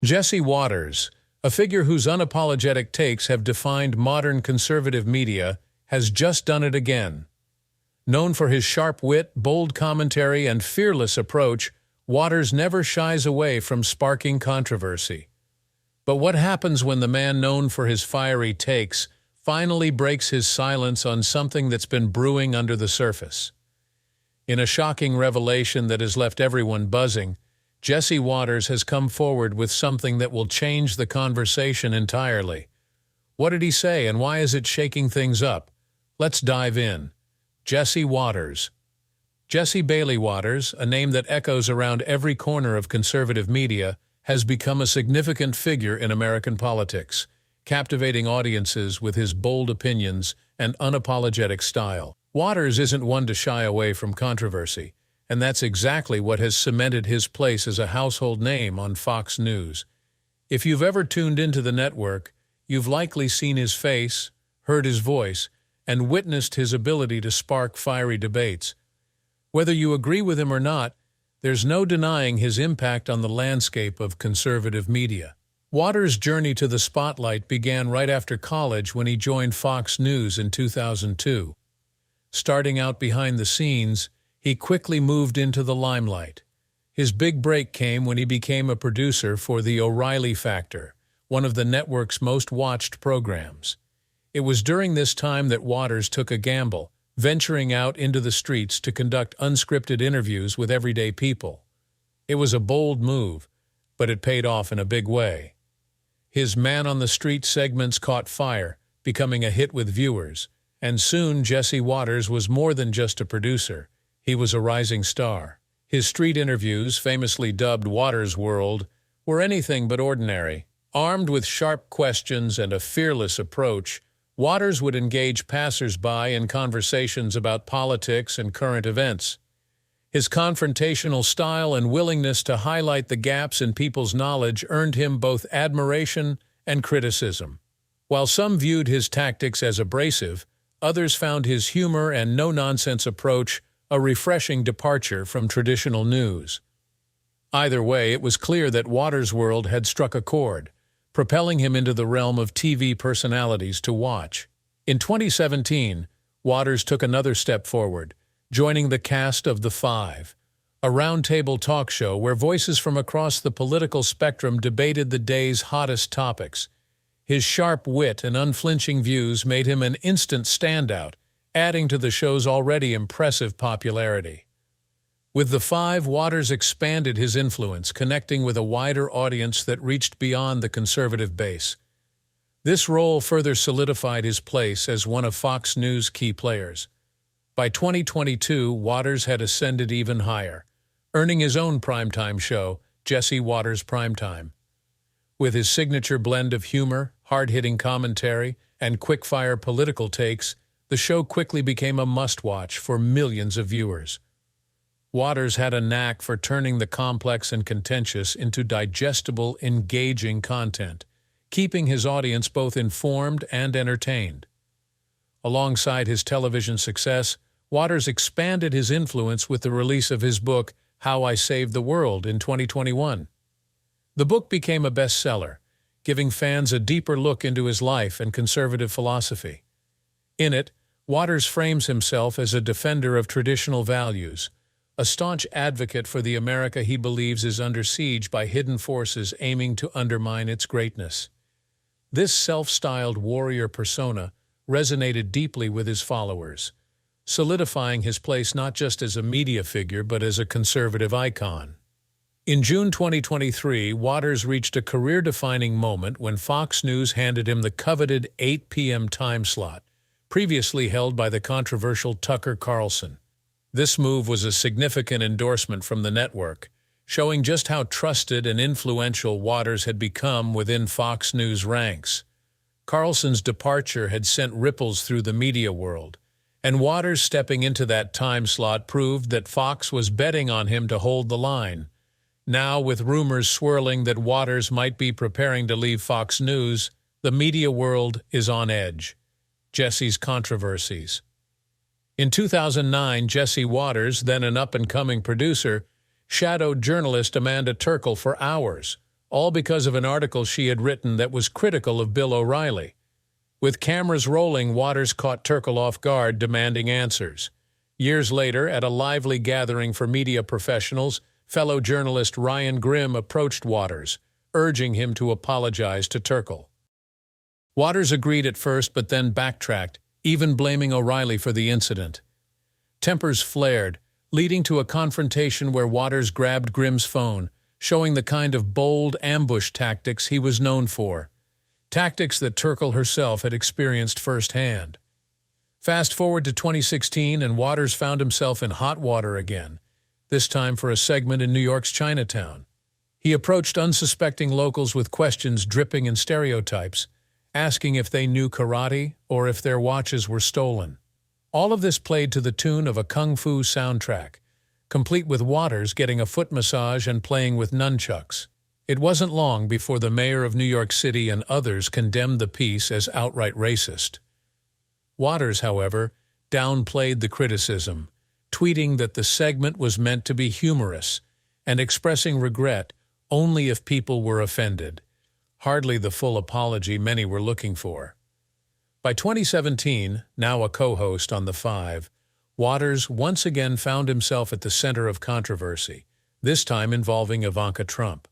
Jesse Waters, a figure whose unapologetic takes have defined modern conservative media, has just done it again. Known for his sharp wit, bold commentary, and fearless approach, Waters never shies away from sparking controversy. But what happens when the man known for his fiery takes finally breaks his silence on something that's been brewing under the surface? In a shocking revelation that has left everyone buzzing, Jesse Waters has come forward with something that will change the conversation entirely. What did he say, and why is it shaking things up? Let's dive in. Jesse Waters. Jesse Bailey Waters, a name that echoes around every corner of conservative media, has become a significant figure in American politics, captivating audiences with his bold opinions and unapologetic style. Waters isn't one to shy away from controversy, and that's exactly what has cemented his place as a household name on Fox News. If you've ever tuned into the network, you've likely seen his face, heard his voice, and witnessed his ability to spark fiery debates. Whether you agree with him or not, there's no denying his impact on the landscape of conservative media. Waters' journey to the spotlight began right after college when he joined Fox News in 2002. Starting out behind the scenes, he quickly moved into the limelight. His big break came when he became a producer for The O'Reilly Factor, one of the network's most watched programs. It was during this time that Waters took a gamble, venturing out into the streets to conduct unscripted interviews with everyday people. It was a bold move, but it paid off in a big way. His man-on-the-street segments caught fire, becoming a hit with viewers, and soon Jesse Waters was more than just a producer. He was a rising star. His street interviews, famously dubbed Waters' World, were anything but ordinary. Armed with sharp questions and a fearless approach, Waters would engage passers-by in conversations about politics and current events. His confrontational style and willingness to highlight the gaps in people's knowledge earned him both admiration and criticism. While some viewed his tactics as abrasive, others found his humor and no-nonsense approach a refreshing departure from traditional news. Either way, it was clear that Waters' World had struck a chord, propelling him into the realm of TV personalities to watch. In 2017, Waters took another step forward, joining the cast of The Five, a roundtable talk show where voices from across the political spectrum debated the day's hottest topics. His sharp wit and unflinching views made him an instant standout, adding to the show's already impressive popularity. With The Five, Waters expanded his influence, connecting with a wider audience that reached beyond the conservative base. This role further solidified his place as one of Fox News' key players. By 2022, Waters had ascended even higher, earning his own primetime show, Jesse Waters Primetime. With his signature blend of humor, hard-hitting commentary, and quick-fire political takes, the show quickly became a must-watch for millions of viewers. Waters had a knack for turning the complex and contentious into digestible, engaging content, keeping his audience both informed and entertained. Alongside his television success, Waters expanded his influence with the release of his book, How I Saved the World, in 2021. The book became a bestseller, giving fans a deeper look into his life and conservative philosophy. In it, Waters frames himself as a defender of traditional values, a staunch advocate for the America he believes is under siege by hidden forces aiming to undermine its greatness. This self-styled warrior persona resonated deeply with his followers, solidifying his place not just as a media figure but as a conservative icon. In June 2023, Waters reached a career-defining moment when Fox News handed him the coveted 8 p.m. time slot, previously held by the controversial Tucker Carlson. This move was a significant endorsement from the network, showing just how trusted and influential Waters had become within Fox News ranks. Carlson's departure had sent ripples through the media world, and Waters stepping into that time slot proved that Fox was betting on him to hold the line. Now, with rumors swirling that Waters might be preparing to leave Fox News, the media world is on edge. Jesse's controversies. In 2009, Jesse Waters, then an up-and-coming producer, shadowed journalist Amanda Turkle for hours, all because of an article she had written that was critical of Bill O'Reilly. With cameras rolling, Waters caught Turkle off guard, demanding answers. Years later, at a lively gathering for media professionals, fellow journalist Ryan Grimm approached Waters, urging him to apologize to Turkle. Waters agreed at first, but then backtracked, even blaming O'Reilly for the incident. Tempers flared, leading to a confrontation where Waters grabbed Grimm's phone, showing the kind of bold ambush tactics he was known for. Tactics that Turkle herself had experienced firsthand. Fast forward to 2016, and Waters found himself in hot water again, this time for a segment in New York's Chinatown. He approached unsuspecting locals with questions dripping in stereotypes, asking if they knew karate or if their watches were stolen. All of this played to the tune of a kung fu soundtrack, complete with Waters getting a foot massage and playing with nunchucks. It wasn't long before the mayor of New York City and others condemned the piece as outright racist. Waters, however, downplayed the criticism, tweeting that the segment was meant to be humorous and expressing regret only if people were offended. Hardly the full apology many were looking for. By 2017, now a co-host on The Five, Waters once again found himself at the center of controversy, this time involving Ivanka Trump.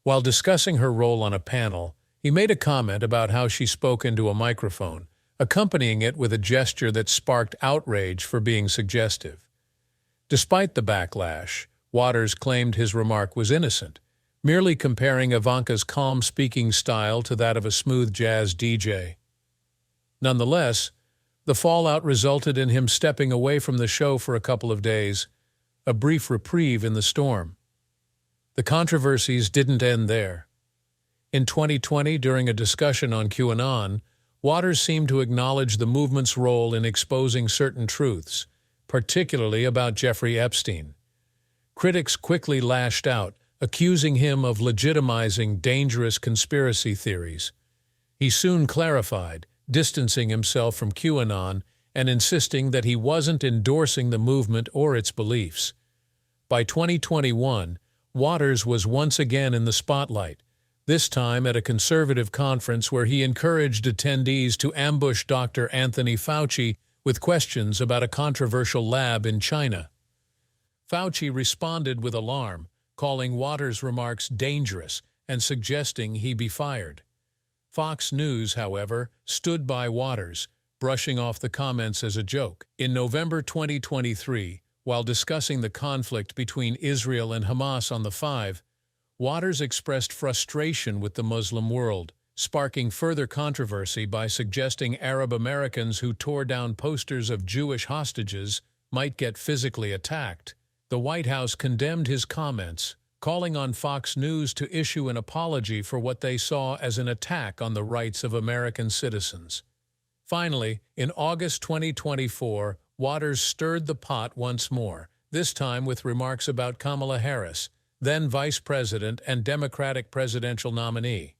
While discussing her role on a panel, he made a comment about how she spoke into a microphone, accompanying it with a gesture that sparked outrage for being suggestive. Despite the backlash, Waters claimed his remark was innocent, merely comparing Ivanka's calm speaking style to that of a smooth jazz DJ. Nonetheless, the fallout resulted in him stepping away from the show for a couple of days, a brief reprieve in the storm. The controversies didn't end there. In 2020, during a discussion on QAnon, Waters seemed to acknowledge the movement's role in exposing certain truths, particularly about Jeffrey Epstein. Critics quickly lashed out, accusing him of legitimizing dangerous conspiracy theories. He soon clarified, distancing himself from QAnon and insisting that he wasn't endorsing the movement or its beliefs. By 2021, Waters was once again in the spotlight, this time at a conservative conference where he encouraged attendees to ambush Dr. Anthony Fauci with questions about a controversial lab in China. Fauci responded with alarm, calling Waters' remarks dangerous and suggesting he be fired. Fox News, however, stood by Waters, brushing off the comments as a joke. In November 2023, while discussing the conflict between Israel and Hamas on The Five, Waters expressed frustration with the Muslim world, sparking further controversy by suggesting Arab Americans who tore down posters of Jewish hostages might get physically attacked. The White House condemned his comments, calling on Fox News to issue an apology for what they saw as an attack on the rights of American citizens. Finally, in August 2024, Waters stirred the pot once more, this time with remarks about Kamala Harris, then Vice President and Democratic presidential nominee.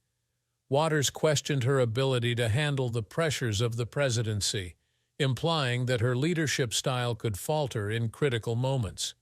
Waters questioned her ability to handle the pressures of the presidency, implying that her leadership style could falter in critical moments.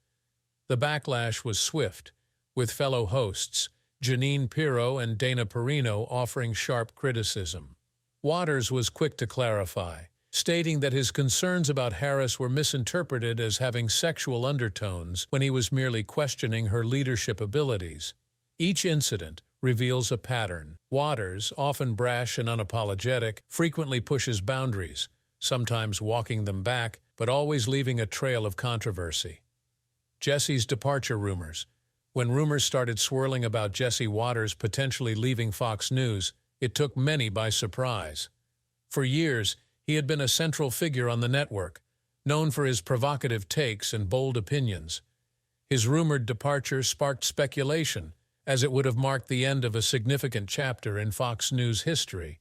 The backlash was swift, with fellow hosts, Jeanine Pirro and Dana Perino, offering sharp criticism. Waters was quick to clarify, stating that his concerns about Harris were misinterpreted as having sexual undertones when he was merely questioning her leadership abilities. Each incident reveals a pattern. Waters, often brash and unapologetic, frequently pushes boundaries, sometimes walking them back, but always leaving a trail of controversy. Jesse's departure rumors. When rumors started swirling about Jesse Waters potentially leaving Fox News, it took many by surprise. For years, he had been a central figure on the network, known for his provocative takes and bold opinions. His rumored departure sparked speculation, as it would have marked the end of a significant chapter in Fox News history.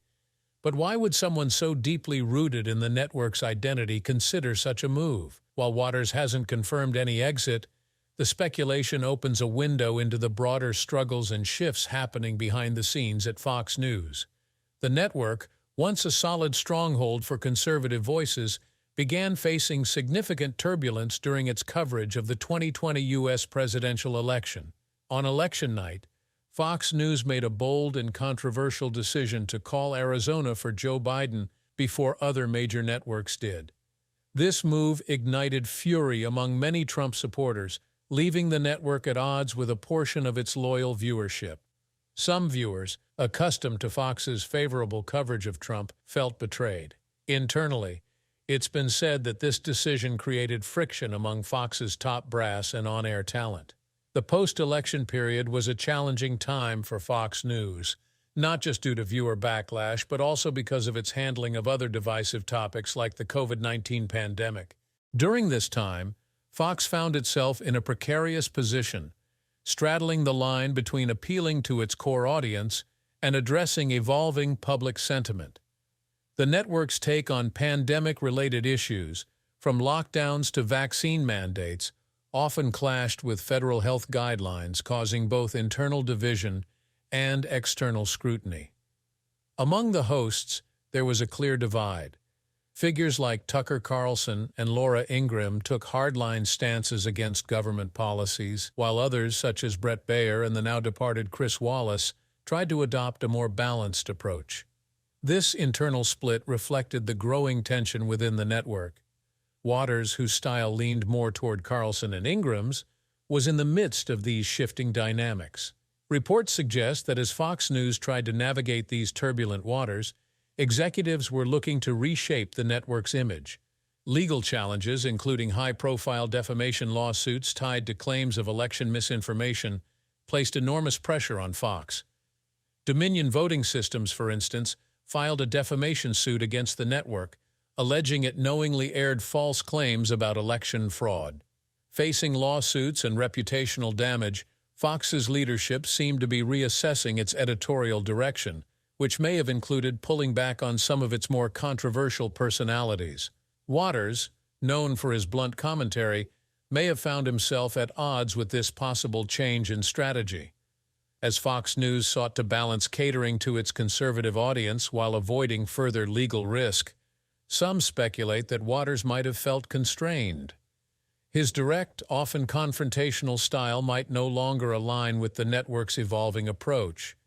But why would someone so deeply rooted in the network's identity consider such a move? While Waters hasn't confirmed any exit, the speculation opens a window into the broader struggles and shifts happening behind the scenes at Fox News. The network, once a solid stronghold for conservative voices, began facing significant turbulence during its coverage of the 2020 U.S. presidential election. On election night, Fox News made a bold and controversial decision to call Arizona for Joe Biden before other major networks did. This move ignited fury among many Trump supporters, leaving the network at odds with a portion of its loyal viewership. Some viewers, accustomed to Fox's favorable coverage of Trump, felt betrayed. Internally, it's been said that this decision created friction among Fox's top brass and on-air talent. The post-election period was a challenging time for Fox News, not just due to viewer backlash, but also because of its handling of other divisive topics like the COVID-19 pandemic. During this time, Fox found itself in a precarious position, straddling the line between appealing to its core audience and addressing evolving public sentiment. The network's take on pandemic-related issues, from lockdowns to vaccine mandates, often clashed with federal health guidelines, causing both internal division and external scrutiny. Among the hosts, there was a clear divide. Figures like Tucker Carlson and Laura Ingraham took hardline stances against government policies, while others, such as Bret Baier and the now-departed Chris Wallace, tried to adopt a more balanced approach. This internal split reflected the growing tension within the network. Waters, whose style leaned more toward Carlson and Ingram's, was in the midst of these shifting dynamics. Reports suggest that as Fox News tried to navigate these turbulent waters, executives were looking to reshape the network's image. Legal challenges, including high-profile defamation lawsuits tied to claims of election misinformation, placed enormous pressure on Fox. Dominion Voting Systems, for instance, filed a defamation suit against the network, alleging it knowingly aired false claims about election fraud. Facing lawsuits and reputational damage, Fox's leadership seemed to be reassessing its editorial direction, which may have included pulling back on some of its more controversial personalities. Waters, known for his blunt commentary, may have found himself at odds with this possible change in strategy. As Fox News sought to balance catering to its conservative audience while avoiding further legal risk, some speculate that Waters might have felt constrained. His direct, often confrontational style might no longer align with the network's evolving approach.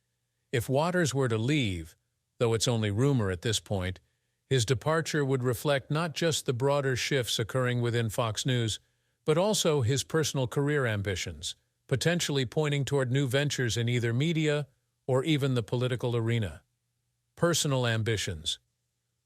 If Waters were to leave, though it's only rumor at this point, his departure would reflect not just the broader shifts occurring within Fox News, but also his personal career ambitions, potentially pointing toward new ventures in either media or even the political arena. Personal ambitions.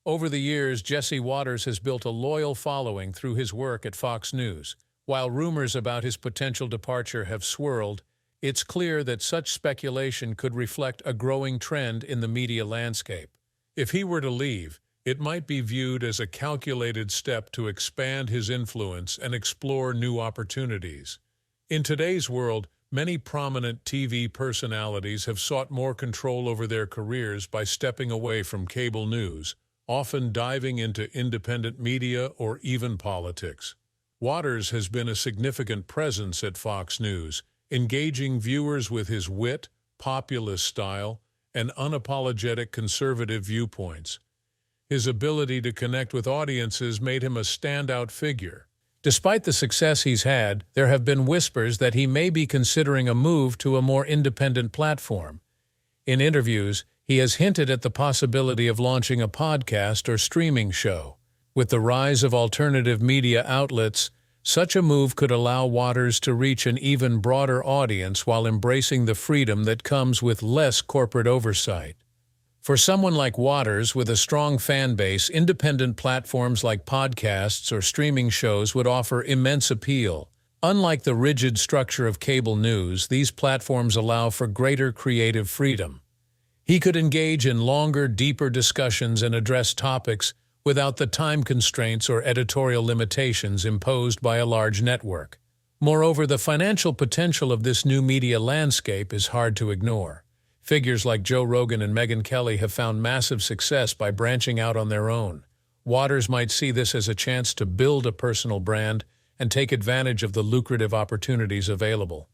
Over the years, Jesse Waters has built a loyal following through his work at Fox News. While rumors about his potential departure have swirled, it's clear that such speculation could reflect a growing trend in the media landscape. If he were to leave, it might be viewed as a calculated step to expand his influence and explore new opportunities. In today's world, many prominent TV personalities have sought more control over their careers by stepping away from cable news, often diving into independent media or even politics. Waters has been a significant presence at Fox News, engaging viewers with his wit, populist style, and unapologetic conservative viewpoints. His ability to connect with audiences made him a standout figure. Despite the success he's had, there have been whispers that he may be considering a move to a more independent platform. In interviews, he has hinted at the possibility of launching a podcast or streaming show. With the rise of alternative media outlets, such a move could allow Waters to reach an even broader audience while embracing the freedom that comes with less corporate oversight. For someone like Waters with a strong fan base, independent platforms like podcasts or streaming shows would offer immense appeal. Unlike the rigid structure of cable news, these platforms allow for greater creative freedom. He could engage in longer, deeper discussions and address topics without the time constraints or editorial limitations imposed by a large network. Moreover, the financial potential of this new media landscape is hard to ignore. Figures like Joe Rogan and Megyn Kelly have found massive success by branching out on their own. Waters might see this as a chance to build a personal brand and take advantage of the lucrative opportunities available.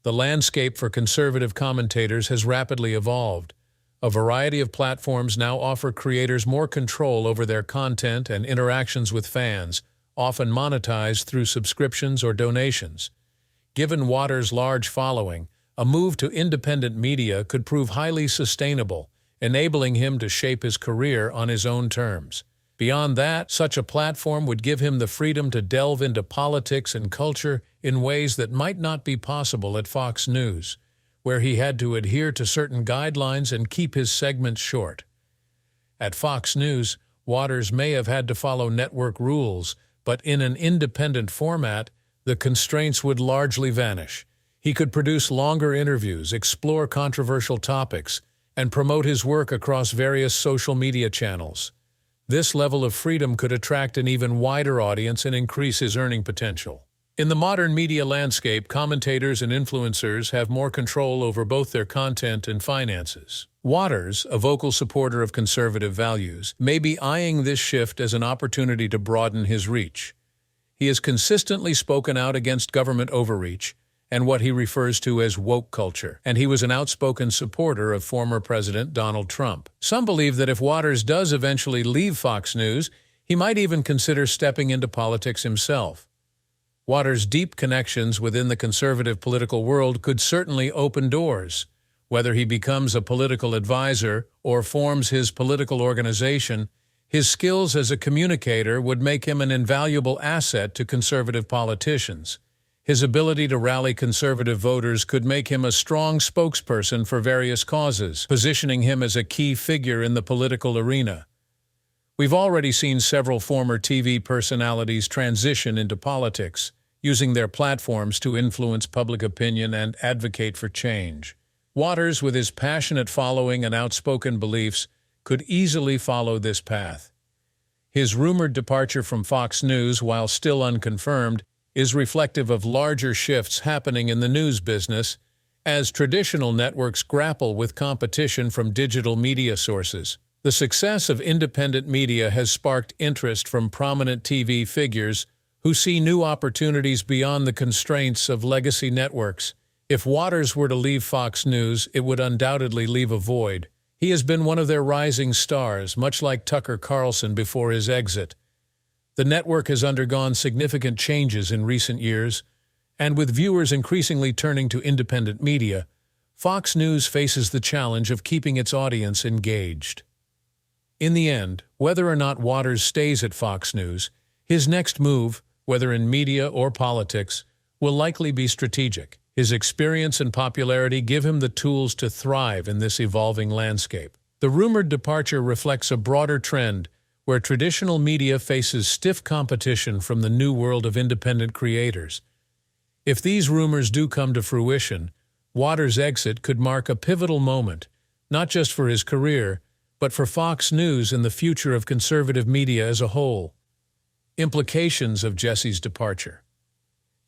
The landscape for conservative commentators has rapidly evolved. A variety of platforms now offer creators more control over their content and interactions with fans, often monetized through subscriptions or donations. Given Waters' large following, a move to independent media could prove highly sustainable, enabling him to shape his career on his own terms. Beyond that, such a platform would give him the freedom to delve into politics and culture in ways that might not be possible at Fox News, where he had to adhere to certain guidelines and keep his segments short. At Fox News, Waters may have had to follow network rules, but in an independent format, the constraints would largely vanish. He could produce longer interviews, explore controversial topics, and promote his work across various social media channels. This level of freedom could attract an even wider audience and increase his earning potential. In the modern media landscape, commentators and influencers have more control over both their content and finances. Waters, a vocal supporter of conservative values, may be eyeing this shift as an opportunity to broaden his reach. He has consistently spoken out against government overreach and what he refers to as woke culture, and he was an outspoken supporter of former President Donald Trump. Some believe that if Waters does eventually leave Fox News, he might even consider stepping into politics himself. Waters' deep connections within the conservative political world could certainly open doors. Whether he becomes a political advisor or forms his political organization, his skills as a communicator would make him an invaluable asset to conservative politicians. His ability to rally conservative voters could make him a strong spokesperson for various causes, positioning him as a key figure in the political arena. We've already seen several former TV personalities transition into politics, using their platforms to influence public opinion and advocate for change. Waters, with his passionate following and outspoken beliefs, could easily follow this path. His rumored departure from Fox News, while still unconfirmed, is reflective of larger shifts happening in the news business as traditional networks grapple with competition from digital media sources. The success of independent media has sparked interest from prominent TV figures who see new opportunities beyond the constraints of legacy networks. If Waters were to leave Fox News, it would undoubtedly leave a void. He has been one of their rising stars, much like Tucker Carlson before his exit. The network has undergone significant changes in recent years, and with viewers increasingly turning to independent media, Fox News faces the challenge of keeping its audience engaged. In the end, whether or not Waters stays at Fox News, his next move, whether in media or politics, will likely be strategic. His experience and popularity give him the tools to thrive in this evolving landscape. The rumored departure reflects a broader trend where traditional media faces stiff competition from the new world of independent creators. If these rumors do come to fruition, Waters' exit could mark a pivotal moment, not just for his career, but for Fox News and the future of conservative media as a whole. Implications of Jesse's departure.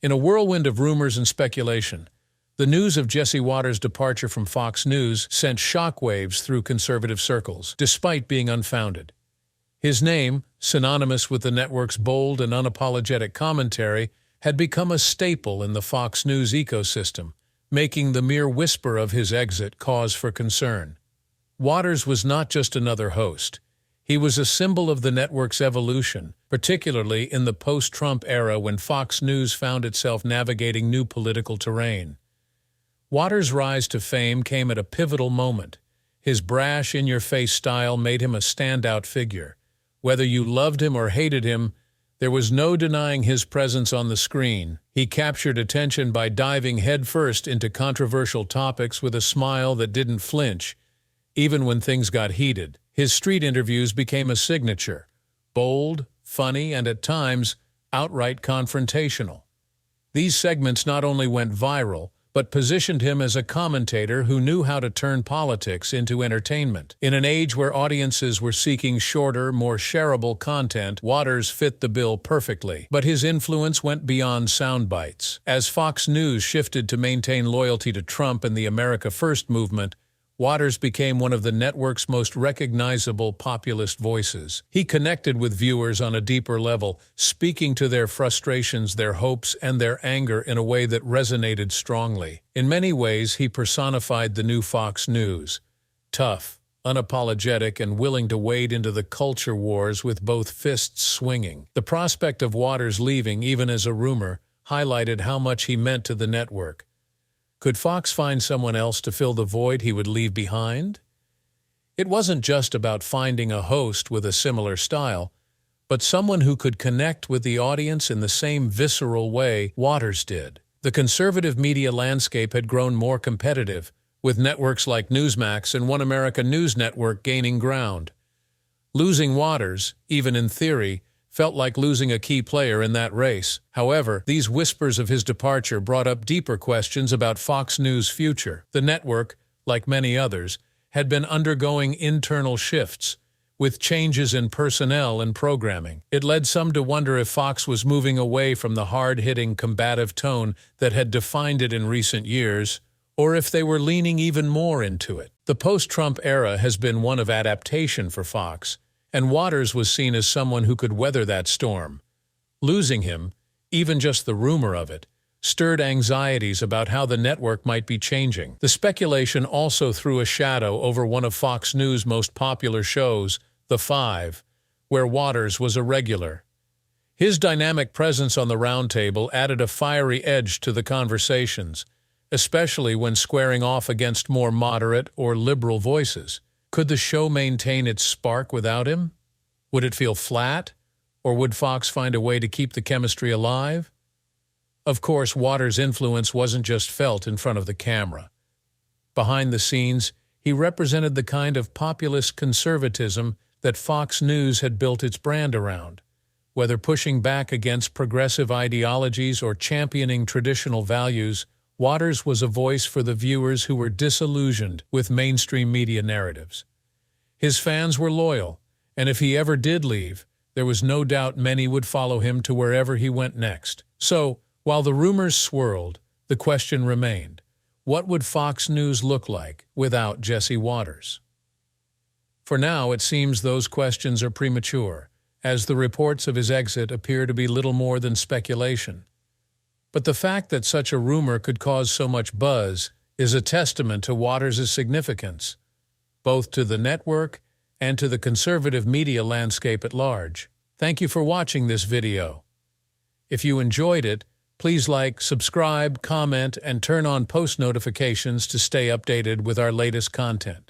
In a whirlwind of rumors and speculation, the news of Jesse Waters' departure from Fox News sent shockwaves through conservative circles, despite being unfounded. His name, synonymous with the network's bold and unapologetic commentary, had become a staple in the Fox News ecosystem, making the mere whisper of his exit cause for concern. Waters was not just another host. He was a symbol of the network's evolution, particularly in the post-Trump era when Fox News found itself navigating new political terrain. Waters' rise to fame came at a pivotal moment. His brash, in-your-face style made him a standout figure. Whether you loved him or hated him, there was no denying his presence on the screen. He captured attention by diving headfirst into controversial topics with a smile that didn't flinch, even when things got heated. His street interviews became a signature, bold, funny, and at times, outright confrontational. These segments not only went viral, but positioned him as a commentator who knew how to turn politics into entertainment. In an age where audiences were seeking shorter, more shareable content, Waters fit the bill perfectly. But his influence went beyond sound bites. As Fox News shifted to maintain loyalty to Trump and the America First movement, Waters became one of the network's most recognizable populist voices. He connected with viewers on a deeper level, speaking to their frustrations, their hopes, and their anger in a way that resonated strongly. In many ways, he personified the new Fox News. Tough, unapologetic, and willing to wade into the culture wars with both fists swinging. The prospect of Waters leaving, even as a rumor, highlighted how much he meant to the network. Could Fox find someone else to fill the void he would leave behind? It wasn't just about finding a host with a similar style, but someone who could connect with the audience in the same visceral way Waters did. The conservative media landscape had grown more competitive, with networks like Newsmax and One America News Network gaining ground. Losing Waters, even in theory, felt like losing a key player in that race. However, these whispers of his departure brought up deeper questions about Fox News' future. The network, like many others, had been undergoing internal shifts, with changes in personnel and programming. It led some to wonder if Fox was moving away from the hard-hitting, combative tone that had defined it in recent years, or if they were leaning even more into it. The post-Trump era has been one of adaptation for Fox, and Waters was seen as someone who could weather that storm. Losing him, even just the rumor of it, stirred anxieties about how the network might be changing. The speculation also threw a shadow over one of Fox News' most popular shows, The Five, where Waters was a regular. His dynamic presence on the roundtable added a fiery edge to the conversations, especially when squaring off against more moderate or liberal voices. Could the show maintain its spark without him? Would it feel flat, or would Fox find a way to keep the chemistry alive? Of course, Waters' influence wasn't just felt in front of the camera. Behind the scenes, he represented the kind of populist conservatism that Fox News had built its brand around. Whether pushing back against progressive ideologies or championing traditional values, Waters was a voice for the viewers who were disillusioned with mainstream media narratives. His fans were loyal, and if he ever did leave, there was no doubt many would follow him to wherever he went next. So, while the rumors swirled, the question remained: what would Fox News look like without Jesse Waters? For now, it seems those questions are premature, as the reports of his exit appear to be little more than speculation. But the fact that such a rumor could cause so much buzz is a testament to Waters' significance, both to the network and to the conservative media landscape at large. Thank you for watching this video. If you enjoyed it, please like, subscribe, comment, and turn on post notifications to stay updated with our latest content.